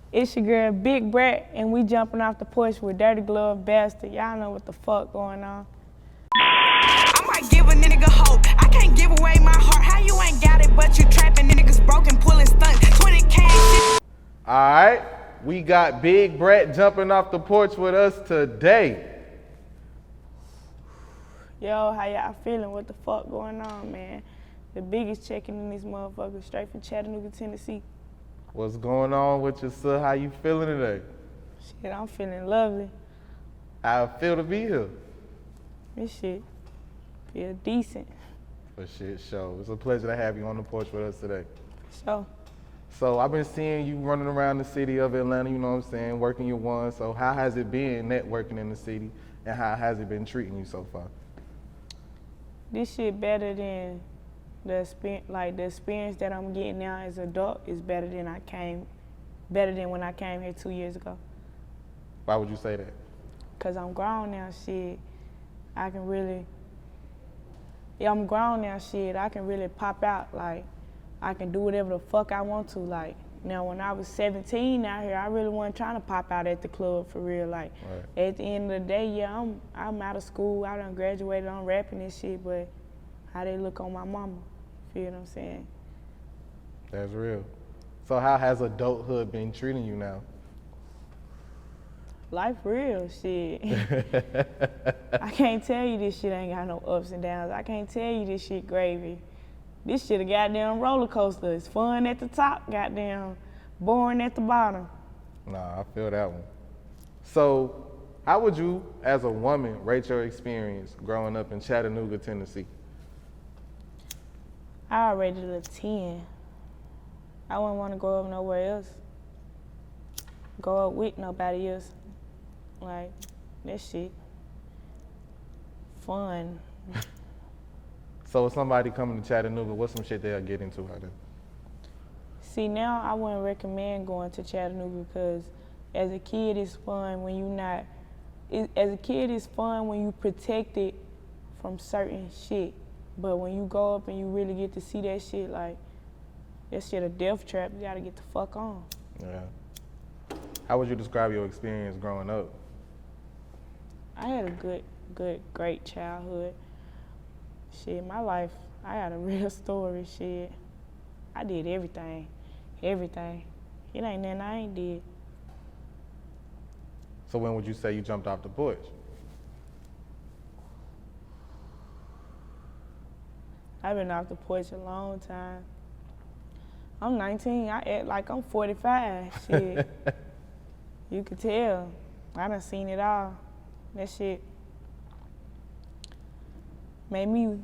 It's your girl, Big Bratt, and we jumping off the porch with Dirty Glove Bastard. Y'all know what the fuck going on. I might give a nigga hope. I can't give away my heart. How you ain't got it, but you trapping niggas broken, pulling stunts. 20K shit. All right, we got Big Bratt jumping off the porch with us today. Yo, how y'all feeling? What the fuck going on, man? The biggest checking in this motherfucker, straight from Chattanooga, Tennessee. What's going on with your son? How you feeling today? Shit, I'm feeling lovely. How it feel to be here? This shit feel decent. For shit show. It's a pleasure to have you on the porch with us today. So, I've been seeing you running around the city of Atlanta, you know what I'm saying, working your one. So how has it been networking in the city, and how has it been treating you so far? this shit better than the experience that I'm getting now as an adult is better than when I came here 2 years ago. Why would you say that? Cause I'm grown now, shit. I'm grown now, shit. I can really pop out, like, I can do whatever the fuck I want to, like. Now, when I was 17 out here, I really wasn't trying to pop out at the club for real, like. Right. At the end of the day, yeah, I'm out of school, I done graduated, I'm rapping and shit, but how they look on my mama, feel what I'm saying? That's real. So how has adulthood been treating you now? Life real, shit. I can't tell you this shit ain't got no ups and downs. I can't tell you this shit gravy. This shit a goddamn roller coaster. It's fun at the top, goddamn boring at the bottom. Nah, I feel that one. So how would you, as a woman, rate your experience growing up in Chattanooga, Tennessee? I rated it a 10. I wouldn't want to grow up nowhere else. Grow up with nobody else. Like, that shit fun. So if somebody coming to Chattanooga, what's some shit they'll get into out there? See, now I wouldn't recommend going to Chattanooga because as a kid it's fun when it's fun when you protected from certain shit. But when you go up and you really get to see that shit, like, that shit a death trap, you gotta get the fuck on. Yeah. How would you describe your experience growing up? I had a great childhood. Shit, my life, I had a real story, shit. I did everything. It ain't nothing I ain't did. So when would you say you jumped off the porch? I've been off the porch a long time. I'm 19, I act like I'm 45, shit. You could tell, I done seen it all. That shit made me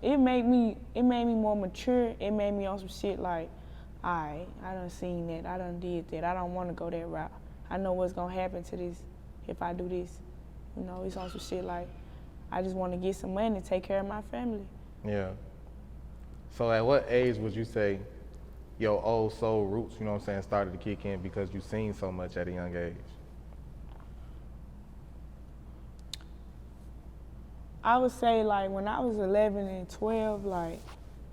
it made me more mature. It made me on some shit like, alright, I done seen that, I done did that. I don't want to go that route. I know what's gonna happen to this if I do this. You know, it's on some shit like, I just want to get some money and take care of my family. Yeah. So at what age would you say your old soul roots, you know what I'm saying, started to kick in because you seen so much at a young age? I would say, like, when I was 11 and 12, like,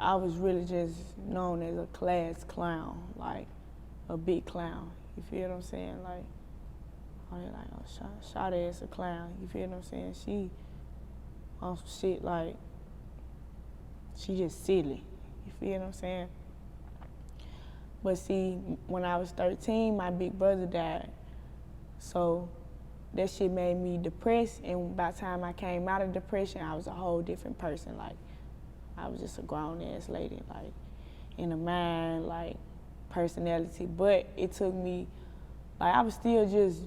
I was really just known as a class clown, like, a big clown. You feel what I'm saying? Like, Shawty is a clown. You feel what I'm saying? She on some shit like, she just silly. You feel what I'm saying? But see, when I was 13, my big brother died. So that shit made me depressed, and by the time I came out of depression, I was a whole different person. Like, I was just a grown-ass lady, like, in the mind, like, personality. But it took me, like, I was still just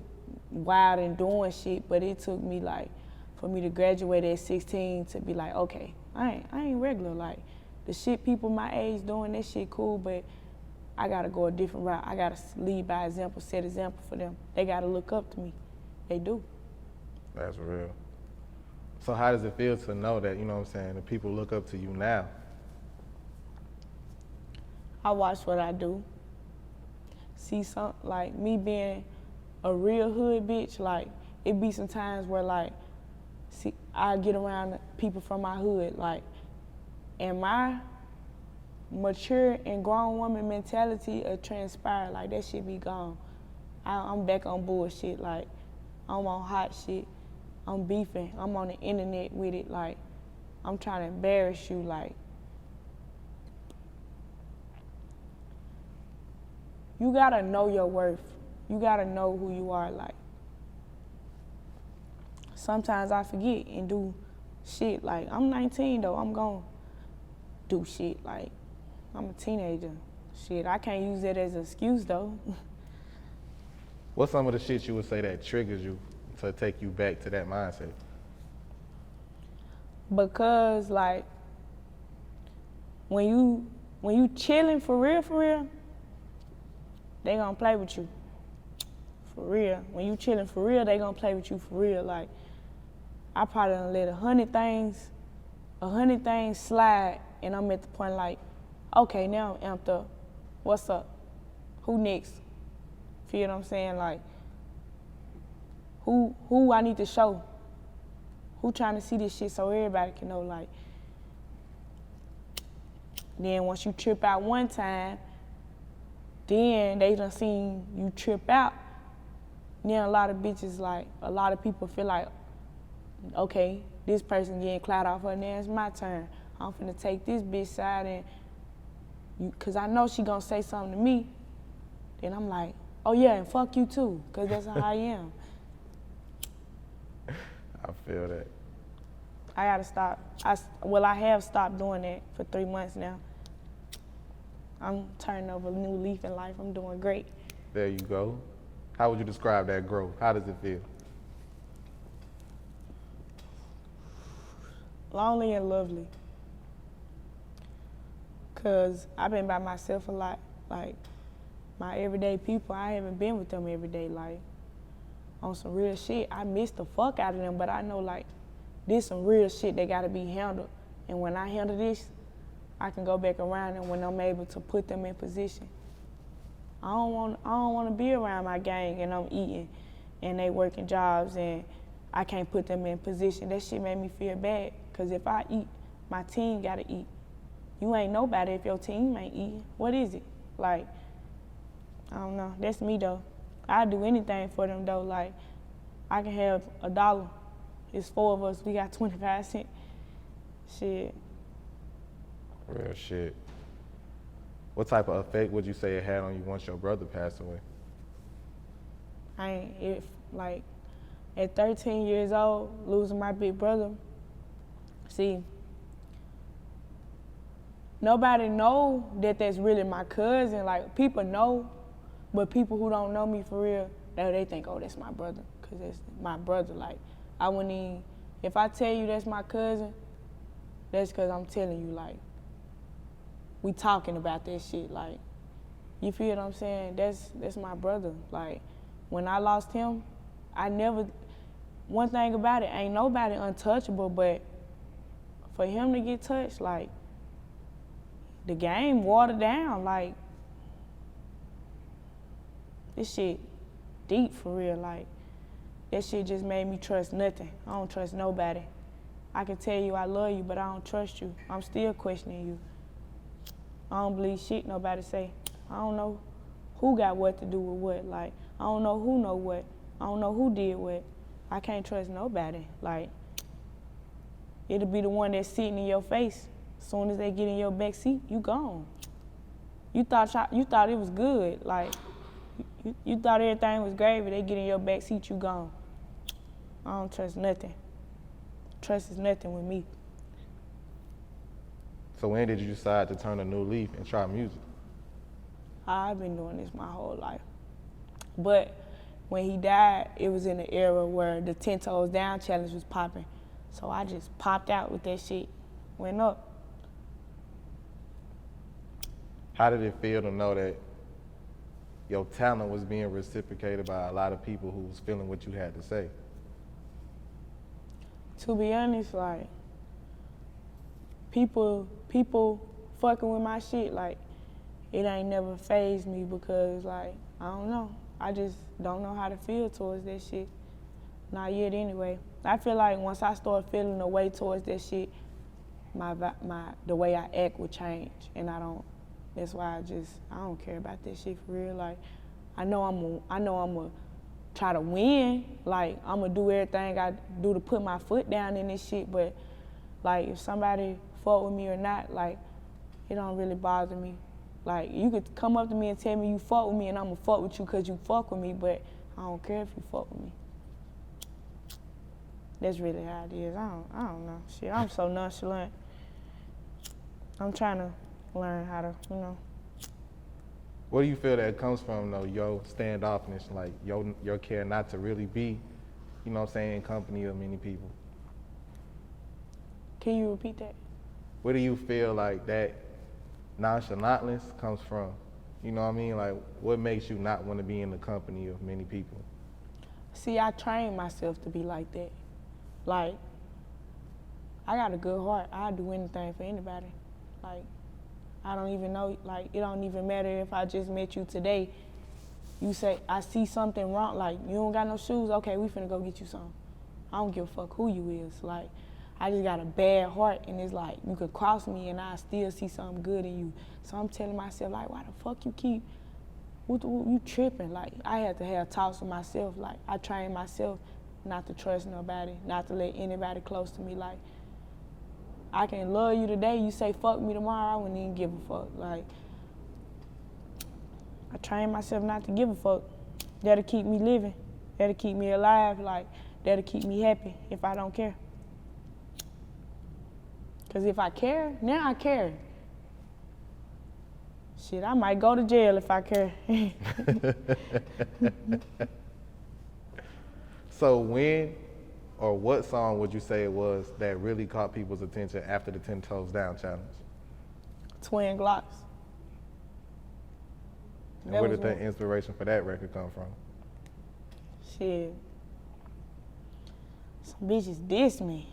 wild and doing shit, but it took me, like, for me to graduate at 16 to be like, okay, I ain't regular. Like, the shit people my age doing, that shit cool, but I gotta go a different route. I gotta lead by example, set example for them. They gotta look up to me. They do. That's real. So how does it feel to know that, you know what I'm saying, the people look up to you now? I watch what I do. See, like, me being a real hood bitch, like, it be some times where, like, see, I get around people from my hood, like, and my mature and grown woman mentality transpire. Like, that shit be gone. I'm back on bullshit. Like, I'm on hot shit. I'm beefing. I'm on the internet with it. Like, I'm trying to embarrass you. Like, you gotta know your worth. You gotta know who you are. Like, sometimes I forget and do shit. Like, I'm 19 though. I'm gonna do shit. Like, I'm a teenager. Shit, I can't use that as an excuse though. What's some of the shit you would say that triggers you to take you back to that mindset? Because like, when you chilling for real, they gonna play with you. For real. When you chilling for real, they gonna play with you for real. Like, I probably done let 100 things slide, and I'm at the point like, okay, now I'm amped up. What's up? Who next? Feel what I'm saying? Like, who I need to show? Who trying to see this shit so everybody can know? Like, then once you trip out one time, then they done seen you trip out. Then a lot of bitches, like, a lot of people feel like, okay, this person getting clout off her, now it's my turn. I'm finna take this bitch side, and cause I know she gonna say something to me. Then I'm like, oh yeah, and fuck you too, cause that's how I am. I feel that. I gotta stop. I have stopped doing that for 3 months now. I'm turning over a new leaf in life. I'm doing great. There you go. How would you describe that growth? How does it feel? Lonely and lovely. Cause I've been by myself a lot. Like, my everyday people, I haven't been with them every day. Like, on some real shit, I miss the fuck out of them, but I know, like, this some real shit that gotta be handled. And when I handle this, I can go back around, and when I'm able to put them in position. I don't want to be around my gang and I'm eating and they working jobs and I can't put them in position. That shit made me feel bad, cause if I eat, my team gotta eat. You ain't nobody if your team ain't eating. What is it? Like, I don't know. That's me though. I'd do anything for them though. Like, I can have $1. It's 4 of us. We got 25 cents. Shit. Real shit. What type of effect would you say it had on you once your brother passed away? Like, at 13 years old, losing my big brother, see, nobody know that that's really my cousin. Like, people know, but people who don't know me for real, they think, oh, that's my brother, because that's my brother. Like, I wouldn't even, if I tell you that's my cousin, that's because I'm telling you, like, we talking about that shit. Like, you feel what I'm saying? That's my brother. Like, when I lost him, one thing about it, ain't nobody untouchable, but for him to get touched, like, the game watered down. Like, this shit deep for real. Like, that shit just made me trust nothing. I don't trust nobody. I can tell you I love you, but I don't trust you. I'm still questioning you. I don't believe shit nobody say. I don't know who got what to do with what. Like, I don't know who know what. I don't know who did what. I can't trust nobody. Like, it'll be the one that's sitting in your face. As soon as they get in your back seat, you gone. You thought it was good. Like, you thought everything was gravy. They get in your back seat, you gone. I don't trust nothing. Trust is nothing with me. So when did you decide to turn a new leaf and try music? I've been doing this my whole life. But when he died, it was in the era where the 10 Toes Down challenge was popping. So I just popped out with that shit, went up. How did it feel to know that your talent was being reciprocated by a lot of people who was feeling what you had to say? To be honest, like, people fucking with my shit, like, it ain't never fazed me because, like, I don't know. I just don't know how to feel towards that shit. Not yet anyway. I feel like once I start feeling the way towards that shit, the way I act would change, and that's why I don't care about that shit for real. Like, I know I'ma try to win. Like, I'ma do everything I do to put my foot down in this shit, but like, if somebody fuck with me or not, like, it don't really bother me. Like, you could come up to me and tell me you fuck with me, and I'ma fuck with you because you fuck with me, but I don't care if you fuck with me. That's really how it is. I don't know. Shit, I'm so nonchalant. I'm trying to learn how to, Where do you feel that comes from, though, your standoffness, like your care not to really be, you know what I'm saying, in company of many people? Can you repeat that? Where do you feel like that nonchalantness comes from? You know what I mean? Like, what makes you not want to be in the company of many people? See, I trained myself to be like that. Like, I got a good heart. I'd do anything for anybody. Like, I don't even know, like, it don't even matter if I just met you today. You say, I see something wrong, like, you don't got no shoes? Okay, we finna go get you some. I don't give a fuck who you is. Like, I just got a bad heart, and it's like, you could cross me and I still see something good in you. So I'm telling myself, like, why the fuck you tripping? Like, I had to have talks with myself. Like, I trained myself not to trust nobody, not to let anybody close to me. Like, I can love you today, you say fuck me tomorrow, I wouldn't even give a fuck. Like, I trained myself not to give a fuck. That'll keep me living. That'll keep me alive. Like, that'll keep me happy if I don't care. Because if I care, now I care. Shit, I might go to jail if I care. So when or what song would you say it was that really caught people's attention after the 10 Toes Down challenge? Twin Glocks. And where did the inspiration for that record come from? Shit. Some bitches diss me.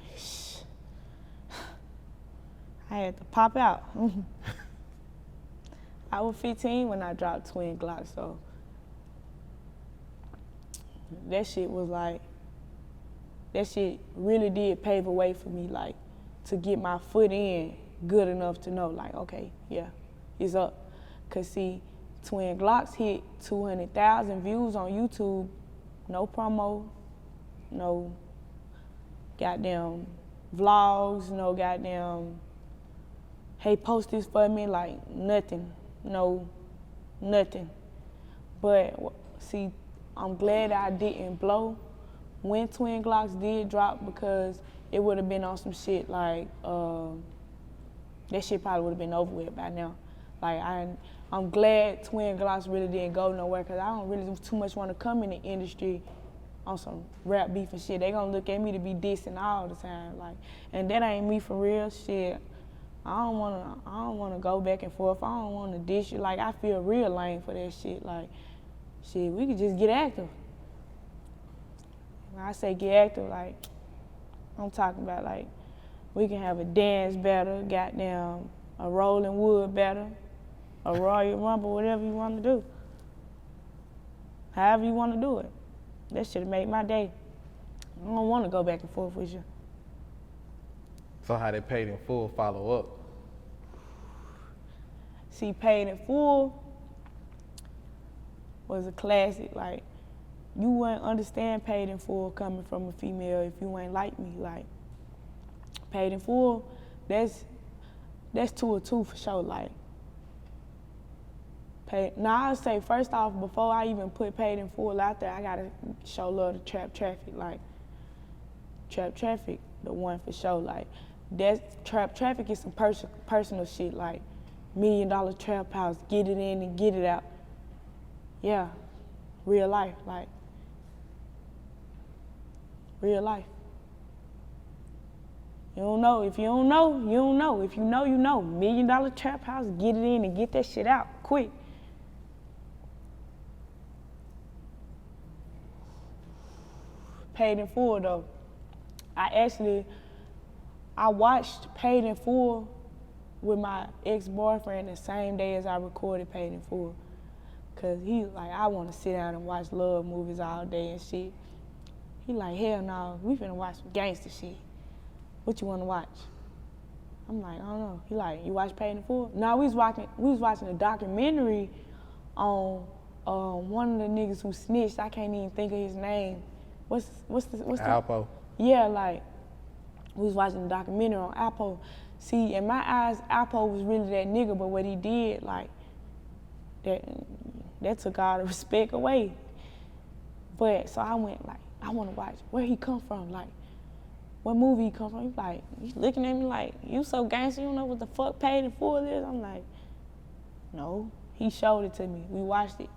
I had to pop out. I was 15 when I dropped Twin Glocks, so that shit was like, that shit really did pave a way for me, like, to get my foot in good enough to know, like, okay, yeah, it's up. Cause see, Twin Glocks hit 200,000 views on YouTube, no promo, no goddamn vlogs, no goddamn, hey, post this for me, like, nothing, no, nothing. But see, I'm glad I didn't blow when Twin Glocks did drop, because it would have been on some shit like, that shit probably would have been over with by now. Like, I'm glad Twin Glocks really didn't go nowhere, because I don't really too much want to come in the industry on some rap beef and shit. They gonna look at me to be dissing all the time, like, and that ain't me for real. Shit, I don't wanna go back and forth. I don't wanna diss you. Like, I feel real lame for that shit. Like, shit, we could just get active. When I say get active, like, I'm talking about, like, we can have a dance battle, goddamn, a rolling wood battle, a Royal Rumble, whatever you want to do. However you want to do it. That should have made my day. I don't want to go back and forth with you. So how did Paid in Full follow up? See, Paid in Full was a classic. Like, you wouldn't understand Paid in Full coming from a female if you ain't like me. Like, Paid in Full, that's 2 or 2 for sure. Like, now I'll say, first off, before I even put Paid in Full out there, I gotta show love to Trap Traffic. Like, Trap Traffic, the one for sure. Like, that Trap Traffic is some personal shit, like $1 million trap house, get it in and get it out. Yeah, real life, like, real life. You don't know. If you don't know, you don't know. If you know, you know. $1 million trap house, get it in and get that shit out quick. Paid in Full though. I watched Paid in Full with my ex-boyfriend the same day as I recorded Paid in Full. Cause he like, I wanna sit down and watch love movies all day and shit. He like, hell no, we finna watch some gangster shit. What you wanna watch? I'm like, I don't know. He like, you watch Paid in Full? No, we was watching a documentary on one of the niggas who snitched. I can't even think of his name. What's the Alpo. Yeah, like we was watching a documentary on Alpo. See, in my eyes, Alpo was really that nigga, but what he did, like, that took all the respect away. But so I went like, I want to watch where he come from, like, what movie he come from. He's like, he's looking at me like, you so gangster, you don't know what the fuck Paid in Full is? I'm like, no. He showed it to me. We watched it.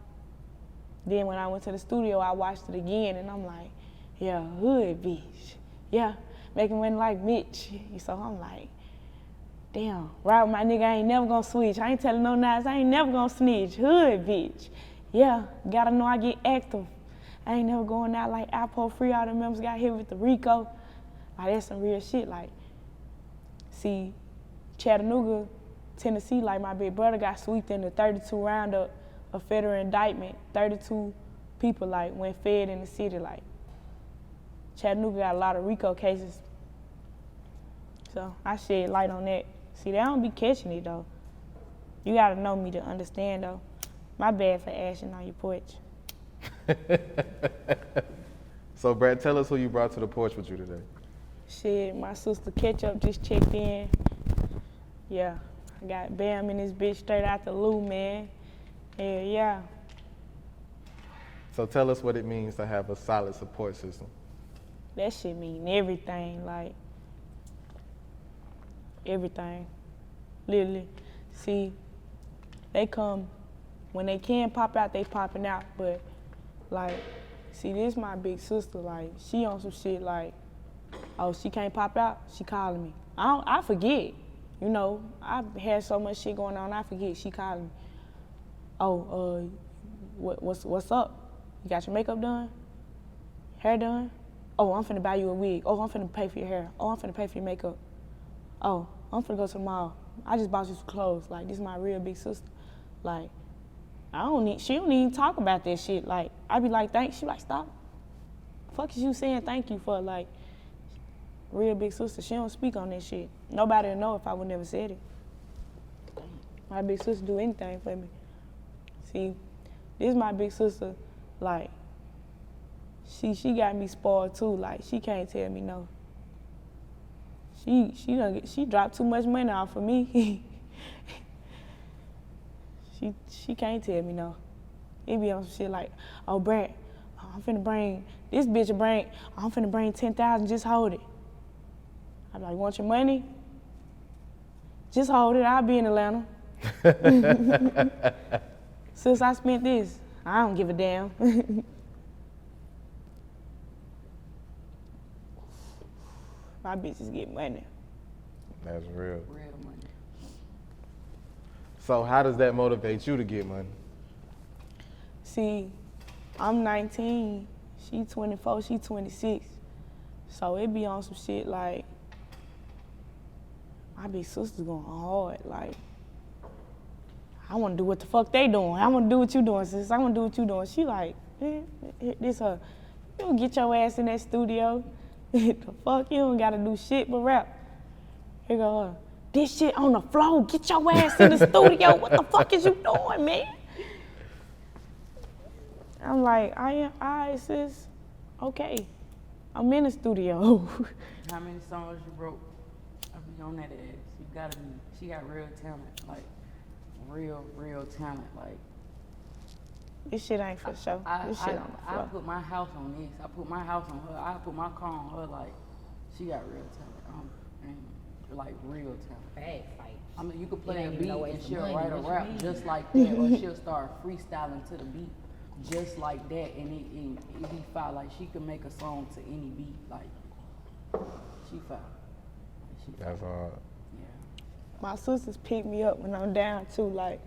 Then when I went to the studio, I watched it again, and I'm like, yeah, hood bitch. Yeah, making money like Mitch. So I'm like, damn, right with my nigga, I ain't never gonna switch. I ain't telling no lies, I ain't never gonna snitch. Hood bitch. Yeah, gotta know I get active. I ain't never going out like Alpo Free, all the members got hit with the Rico. Like, that's some real shit. Like, see, Chattanooga, Tennessee, like my big brother got sweeped in the 32 roundup of federal indictment. 32 people like went fed in the city. Like, Chattanooga got a lot of RICO cases. So I shed light on that. See, they don't be catching it though. You gotta know me to understand though. My bad for ashing on your porch. So, Brad, tell us who you brought to the porch with you today. Shit, my sister Ketchup just checked in. Yeah, I got Bam in this bitch straight out the loo, man. Hell yeah. So tell us what it means to have a solid support system. That shit mean everything, like, everything, literally. See, they come, when they can pop out, they popping out, but like, see, this my big sister, like, she on some shit like, oh, she can't pop out, she calling me. I forget, you know, I've had so much shit going on, I forget, she calling me. Oh, what's up? You got your makeup done? Hair done? Oh, I'm finna buy you a wig. Oh, I'm finna pay for your hair. Oh, I'm finna pay for your makeup. Oh, I'm finna go to the mall. I just bought you some clothes. Like, this is my real big sister. Like, she don't even talk about that shit. Like, I be like, thanks. She like, stop. Fuck is you saying thank you for? Like, real big sister, she don't speak on that shit. Nobody would know if I would never said it. My big sister do anything for me. See, this is my big sister, like, she got me spoiled too. Like, she can't tell me no. She dropped too much money off of me. she can't tell me no. It be on some shit like, oh, Bratt, I'm finna bring, this bitch I'm finna bring 10,000, just hold it. I be like, want your money? Just hold it, I'll be in Atlanta. Since I spent this, I don't give a damn. My bitches get money. That's real. Real money. So how does that motivate you to get money? See, I'm 19, she 24, she 26. So it be on some shit like, my big sister's going hard. Like, I want to do what the fuck they doing. I want to do what you doing, sis. I want to do what you doing. She like, this her. You don't get your ass in that studio. The fuck, you don't gotta do shit but rap. Here go her. This shit on the floor. Get your ass in the studio. What the fuck is you doing, man? I'm like, I sis. Okay, I'm in the studio. How many songs you wrote? I be on that ass. You gotta be. She got real talent, like real talent. Like, This shit ain't for show. This shit on the I floor. put my house on this. I put my house on her. I put my car on her. Like, she got real talent. And like real talent. Bad fight. I mean, you could play It a ain't beat even no and waste of she'll money. write a What you rap mean? just like that, or she'll start freestyling to the beat just like that, and it be fire. Like, she could make a song to any beat. Like, she fire. She fire. That's hard. Yeah. My sisters pick me up when I'm down too, like,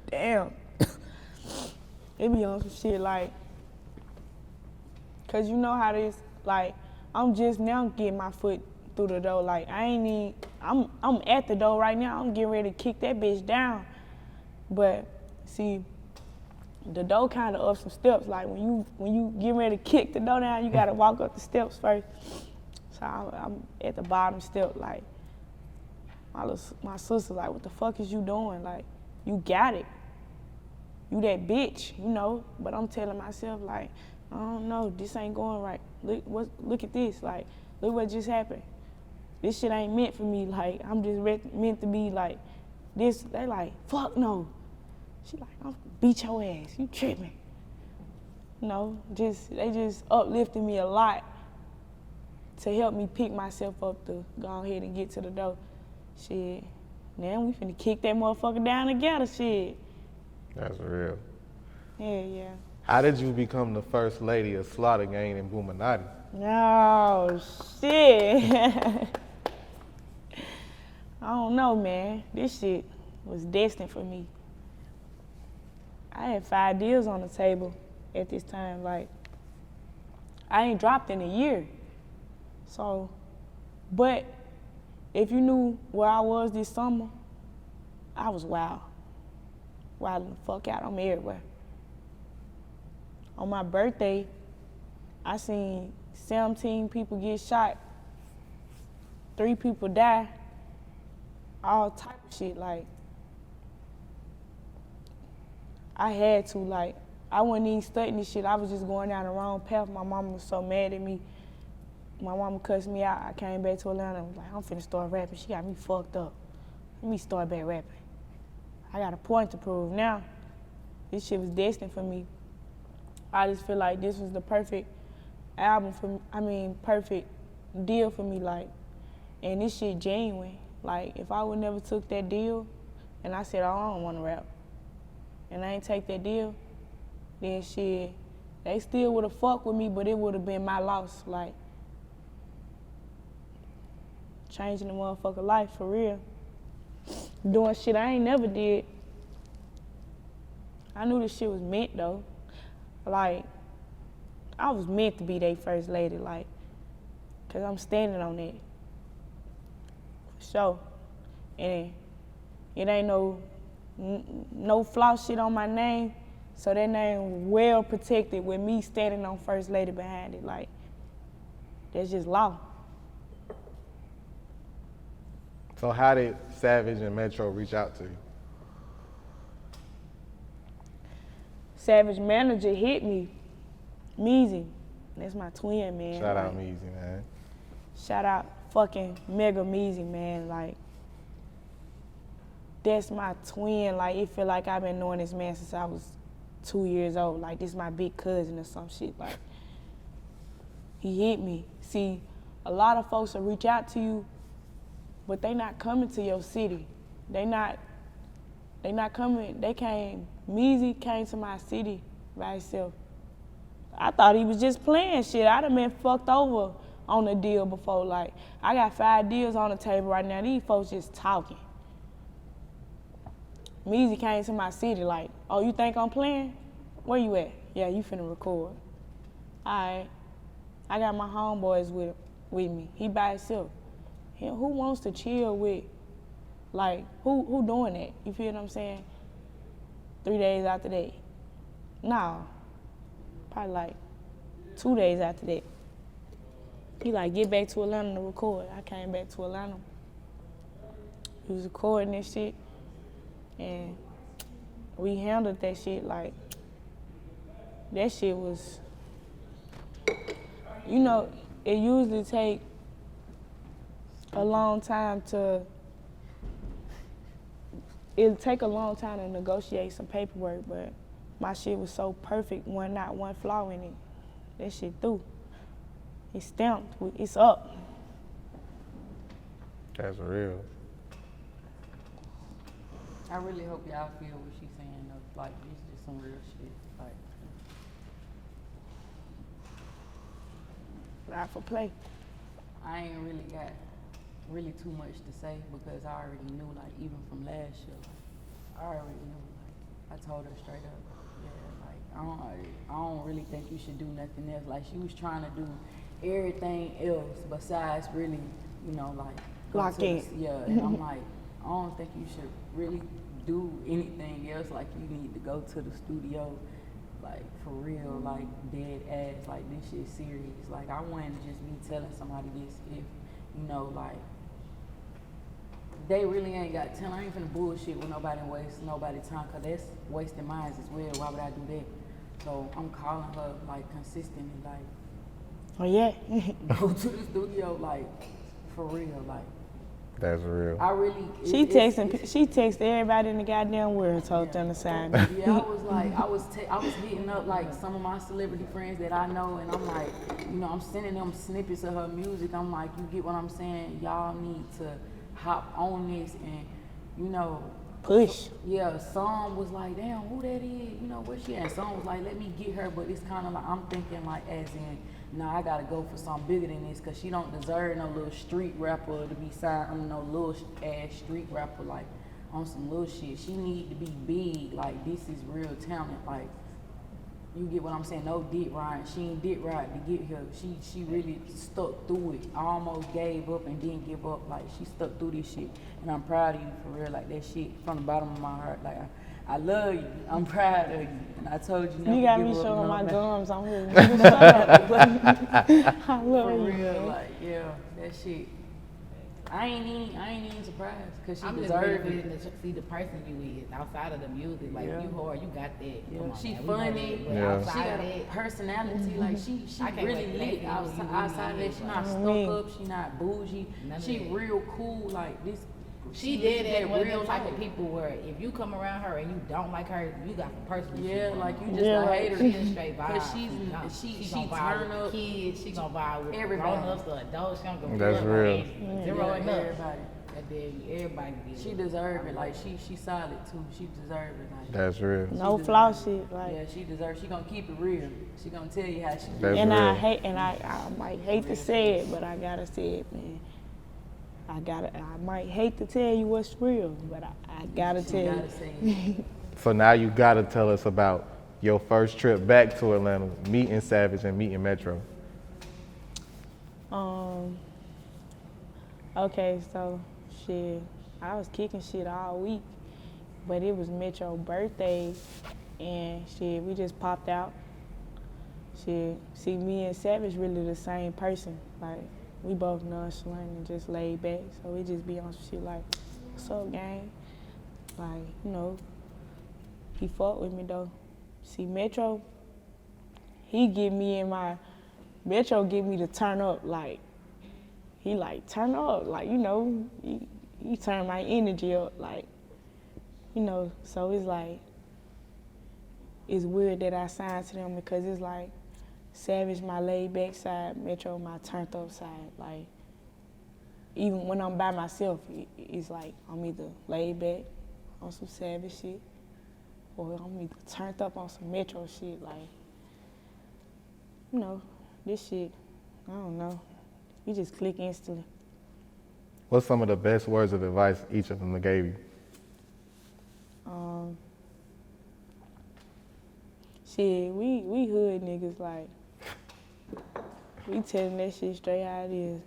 damn. It be on some shit like, cause you know how this, like, I'm just now getting my foot through the door. Like, I'm at the door right now. I'm getting ready to kick that bitch down. But see, the door kind of up some steps. Like, when you get ready to kick the door down, you gotta walk up the steps first. So I'm at the bottom step, like, my sister, like, what the fuck is you doing? Like, you got it. You that bitch, you know? But I'm telling myself, like, I don't know, this ain't going right. Look at this, like, look what just happened. This shit ain't meant for me, like, I'm just meant to be like this. They like, fuck no. She like, I'm gonna beat your ass, you tripping. You know, they just uplifted me a lot to help me pick myself up to go ahead and get to the door. Shit, now we finna kick that motherfucker down together, shit. That's real. Yeah. How did you become the first lady of Slaughter Gang and Boominati? Oh, shit. I don't know, man. This shit was destined for me. I had 5 deals on the table at this time. Like, I ain't dropped in a year. So, but if you knew where I was this summer, I was wild. Wilding the fuck out. I'm everywhere. On my birthday, I seen 17 people get shot, 3 people die, all type of shit. Like, I had to, like, I wasn't even studying this shit. I was just going down the wrong path. My mama was so mad at me. My mama cussed me out. I came back to Atlanta and was like, I'm finna start rapping. She got me fucked up. Let me start back rapping. I got a point to prove. Now, this shit was destined for me. I just feel like this was the perfect album perfect deal for me, like, and this shit genuine. Like, if I would never took that deal and I said, oh, I don't wanna rap, and I ain't take that deal, then shit, they still would've fucked with me, but it would've been my loss, like, changing the motherfucker life for real. Doing shit I ain't never did. I knew this shit was meant though. Like, I was meant to be their first lady, like, cause I'm standing on that. For sure. And it ain't no flaw shit on my name, so that name well protected with me standing on first lady behind it. Like, that's just law. So how did Savage and Metro reach out to you? Savage manager hit me, Meezy. That's my twin, man. Shout out Meezy, man. Shout out fucking mega Meezy, man. Like, that's my twin. Like, it feel like I've been knowing this man since I was 2 years old. Like, this my big cousin or some shit. Like, he hit me. See, a lot of folks will reach out to you, but they not coming to your city. They not coming. Meezy came to my city by himself. I thought he was just playing shit. I done been fucked over on a deal before. Like, I got 5 deals on the table right now. These folks just talking. Meezy came to my city like, oh, you think I'm playing? Where you at? Yeah, you finna record. All right. I got my homeboys with me. He by himself. Who wants to chill with, like, who doing that? You feel what I'm saying? 3 days after that. No. Probably like 2 days after that. He like, get back to Atlanta to record. I came back to Atlanta. He was recording this shit. And we handled that shit like, that shit was, you know, it usually take a long time it'll take a long time to negotiate some paperwork, but my shit was so perfect, not one flaw in it. That shit through. It's stamped, it's up. That's real. I really hope y'all feel what she's saying though. Like, it's just some real shit. Like, Not for play. I ain't really got too much to say because I already knew, like, even from last year, I already knew. Like, I told her straight up, yeah, like, I don't really think you should do nothing else. Like, she was trying to do everything else besides really, you know, like, Lock in. Yeah, and I'm like, I don't think you should really do anything else. Like, you need to go to the studio like for real, like dead ass, like this shit serious. Like I wouldn't just be telling somebody this if, you know, like they really ain't got time. I ain't finna bullshit with nobody and waste nobody's time, cause that's wasting mine as well. Why would I do that? So I'm calling her like consistently, like, Oh yeah. go to the studio, like, for real, like. That's real. I really. She texted everybody in the goddamn world, told them to sign me. Yeah, I was like, I was hitting up like some of my celebrity friends that I know, and I'm like, you know, I'm sending them snippets of her music. I'm like, you get what I'm saying? Y'all need to hop on this and, you know. Push. Yeah, some was like, damn, who that is? You know, where she at? Some was like, let me get her, but it's kind of like, I'm thinking like, as in, nah, I gotta go for something bigger than this, cause she don't deserve no little street rapper to be signed on no little ass street rapper, like, on some little shit. She need to be big, like, this is real talent, like, you get what I'm saying? No dick riding. She ain't dick ride to get here. She really stuck through it. I almost gave up and didn't give up. Like, she stuck through this shit. And I'm proud of you for real. Like, that shit from the bottom of my heart. Like, I love you. I'm proud of you. And I told you never You got give me up, showing no my matter- gums on here. Shut up. I love For you. real, Man. like, yeah, that shit. I ain't even surprised, cause she I'm just deserved really it. feeling to see the person you is outside of the music. Like Yeah. you hard, you got that. Yeah, Come on, she man, we know funny. that. But Yeah. She outside got of a that, personality, like she I can't really wait to lit see you outside of that. She not stuck Me. up, she not bougie. None of She that. real cool, like this. she did that that one of real them type life. of people where if you come around her and you don't like her, you got some personal shit Yeah, going like on. you just Yeah, a like- hater. She a straight vibe. Cause she gonna vibe turn with up. the kids. She gonna vibe with Everybody. grown-ups, the adults. She gonna go That's fuck real. her. Zero Yeah, and everybody. And then everybody did She it. deserve it. Like she solid too. She deserve it. Like, That's real. No She flaw deserve shit. Like, yeah, she deserve. She gonna keep it real. She gonna tell you how she That's feel. and real. I might hate to say it, but I gotta say it, man. I might hate to tell you what's real, but I gotta She tell you. gotta say it. So now you gotta tell us about your first trip back to Atlanta, meeting Savage and meeting Metro. Okay, so shit, I was kicking shit all week, but it was Metro's birthday, and shit, we just popped out. Shit, see, me and Savage really the same person. Like, we both nonchalant and just laid back, so we just be on some shit like, what's up, gang? Like, you know, he fuck with me though. See, Metro, Metro give me the turn up, like, he like, turn up, like, you know, he turn my energy up, like, you know, so it's like, it's weird that I signed to them because it's like, Savage my laid back side, Metro my turned up side, like, even when I'm by myself, it's like, I'm either laid back on some Savage shit, or I'm either turned up on some Metro shit, like, you know, this shit, I don't know. You just click instantly. What's some of the best words of advice each of them gave you? Shit, we hood niggas, like, we telling that shit straight how it is.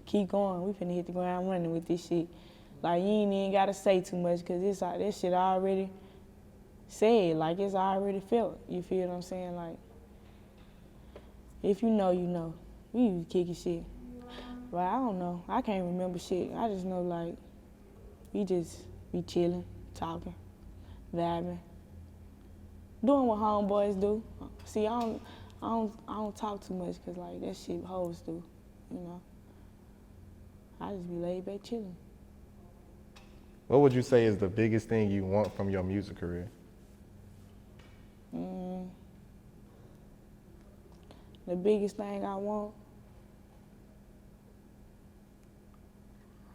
Keep going, we finna hit the ground running with this shit. Like, you ain't even gotta say too much, cause it's like, that shit already said, like, it's already felt. You feel what I'm saying? Like, if you know, you know. We was kicking shit. But I don't know, I can't remember shit. I just know, like, we just be chilling, talking, vibing. Doing what homeboys do. See, I don't talk too much because, like, that shit hoes do, you know. I just be laid back chilling. What would you say is the biggest thing you want from your music career? The biggest thing I want,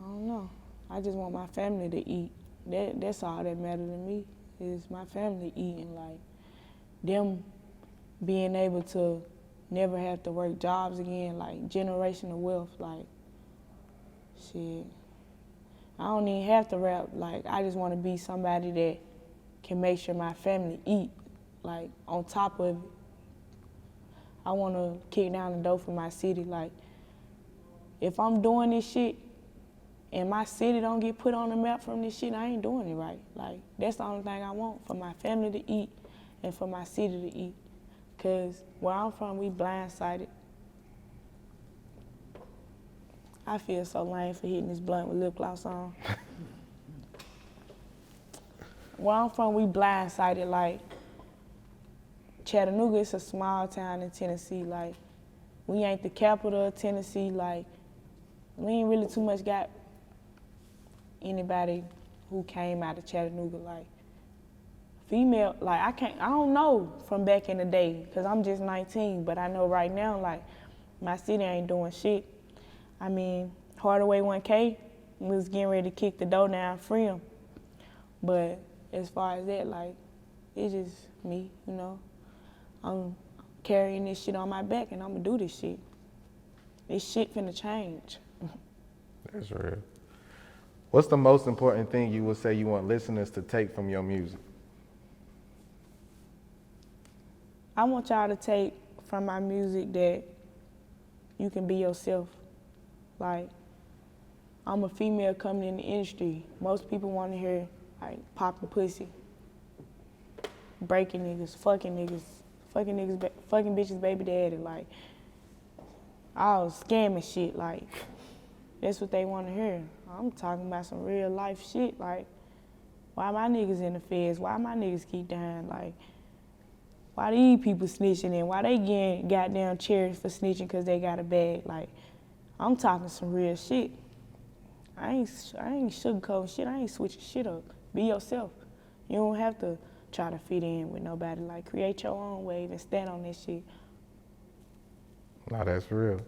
I don't know. I just want my family to eat. That's all that matters to me, is my family eating, like, them being able to never have to work jobs again, like generational wealth, like, shit. I don't even have to rap, like, I just want to be somebody that can make sure my family eat, like, on top of it. I want to kick down the door for my city, like, if I'm doing this shit and my city don't get put on the map from this shit, I ain't doing it right. Like, that's the only thing I want, for my family to eat and for my city to eat. Cause where I'm from, we blindsided. I feel so lame for hitting this blunt with lip gloss on. Where I'm from, we blindsided. Like, Chattanooga is a small town in Tennessee. Like, we ain't the capital of Tennessee. Like, we ain't really too much got anybody who came out of Chattanooga. Like, female, like, I don't know from back in the day, because I'm just 19, but I know right now, like, my city ain't doing shit. I mean, Hardaway 1K was getting ready to kick the door down, free him. But as far as that, like, it's just me, you know. I'm carrying this shit on my back and I'm gonna do this shit. This shit finna change. That's real. What's the most important thing you would say you want listeners to take from your music? I want y'all to take from my music that you can be yourself. Like, I'm a female coming in the industry. Most people want to hear, like, popping pussy, breaking niggas, fucking bitches, baby daddy, like, all scamming shit, like, that's what they want to hear. I'm talking about some real life shit, like, why my niggas in the feds, why my niggas keep dying, like, why these people snitching and why they getting goddamn cherished for snitching because they got a bag, like, I'm talking some real shit. I ain't sugarcoating shit. I ain't switching shit up. Be yourself. You don't have to try to fit in with nobody. Like, create your own wave and stand on that shit. Nah, that's real.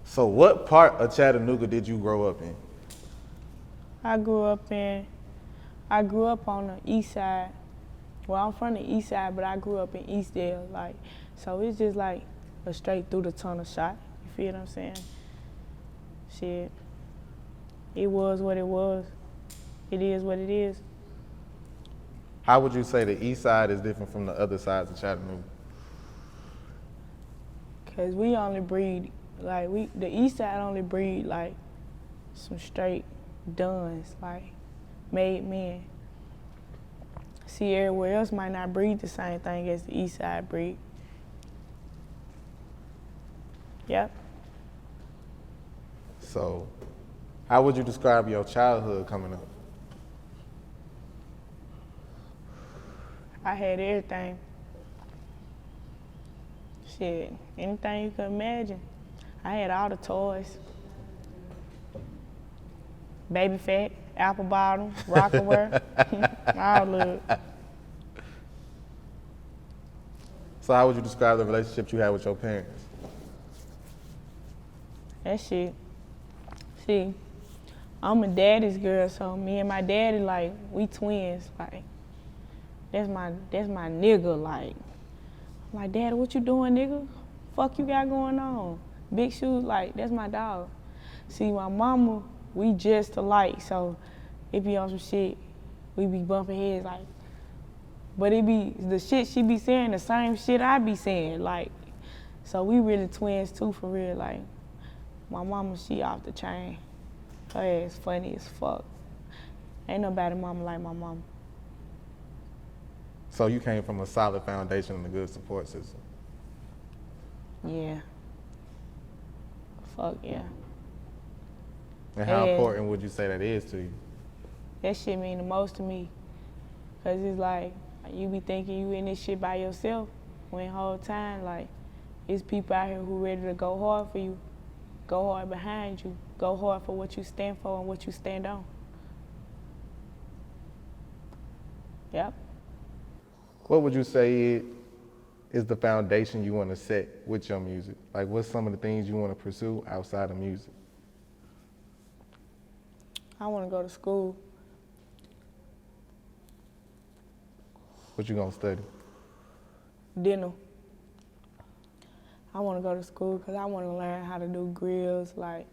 So what part of Chattanooga did you grow up in? I grew up on the east side. Well, I'm from the east side, but I grew up in Eastdale. Like, so it's just like a straight through the tunnel shot. You feel what I'm saying? Shit. It was what it was. It is what it is. How would you say the east side is different from the other sides of Chattanooga? Cause we only breed, like, the east side only breed like some straight duns, like made men. See, everywhere else might not breed the same thing as the east side breed. Yep. So, how would you describe your childhood coming up? I had everything. Shit, anything you can imagine. I had all the toys. Baby Fat, Apple Bottom, Rockaware, all of it. So how would you describe the relationship you had with your parents? That shit. See, I'm a daddy's girl, so me and my daddy, like, we twins. Like, that's my nigga. Like, I'm like, Daddy, what you doing, nigga? Fuck you got going on? Big shoes, like, that's my dog. See, my mama, we just alike, so it be on some shit. We be bumping heads, like, but it be the shit she be saying, the same shit I be saying, like, so we really twins too, for real, like. My mama, she off the chain. Her ass funny as fuck. Ain't nobody mama like my mama. So you came from a solid foundation and a good support system. Yeah. Fuck yeah. And how Yeah. important would you say that is to you? That shit mean the most to me. Cause it's like, you be thinking you in this shit by yourself, when the whole time, like, it's people out here who ready to go hard for you, go hard behind you, go hard for what you stand for and what you stand on. Yep. What would you say is the foundation you want to set with your music? Like, what's some of the things you want to pursue outside of music? I want to go to school. What you gonna study? Dental. I want to go to school because I want to learn how to do grills, like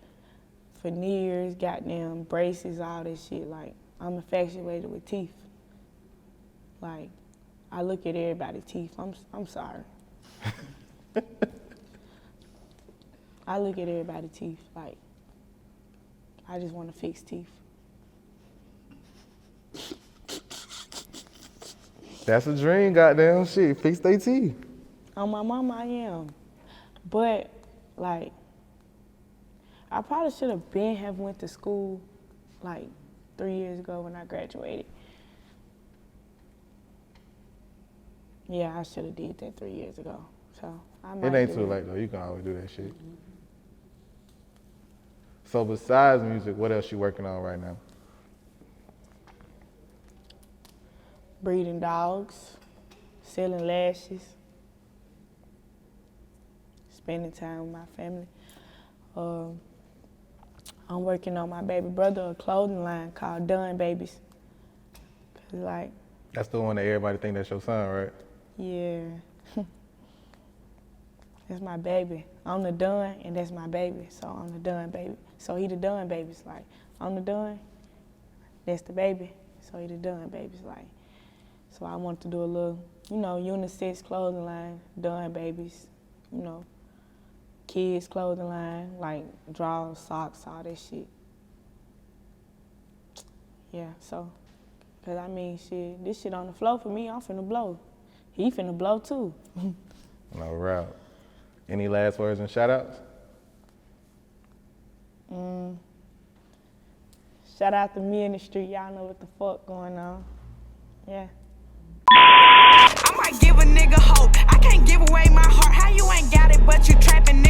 veneers, goddamn braces, all this shit. Like, I'm infatuated with teeth. Like, I look at everybody's teeth. I'm sorry. I look at everybody's teeth. Like, I just want to fix teeth. That's a dream, goddamn shit. Fix their teeth. On my mama, I am. But, like, I probably should have went to school, like, 3 years ago when I graduated. Yeah, I should have did that 3 years ago. So, I might It ain't do too late, though. You can always do that shit. So besides music, what else you working on right now? Breeding dogs, selling lashes, spending time with my family. I'm working on my baby brother a clothing line called Done Babies. 'Cause like, That's the one that everybody think that's your son, right? yeah, that's my baby. I'm the Done and that's my baby, so I'm the Done Baby. So he the Done Babies, like, I'm the Done, that's the baby, so he the Done Babies, like. So I want to do a little, unisex clothing line, Done Babies, kids clothing line, like drawers, socks, all that shit. Yeah, so, cause I mean, shit, this shit on the floor for me, I'm finna blow. He finna blow too. No route. Any last words and shout outs? Shout out to me in the street, y'all know what the fuck going on. Yeah. I might give a nigga hope. I can't give away my heart. How you ain't got it, but you trapping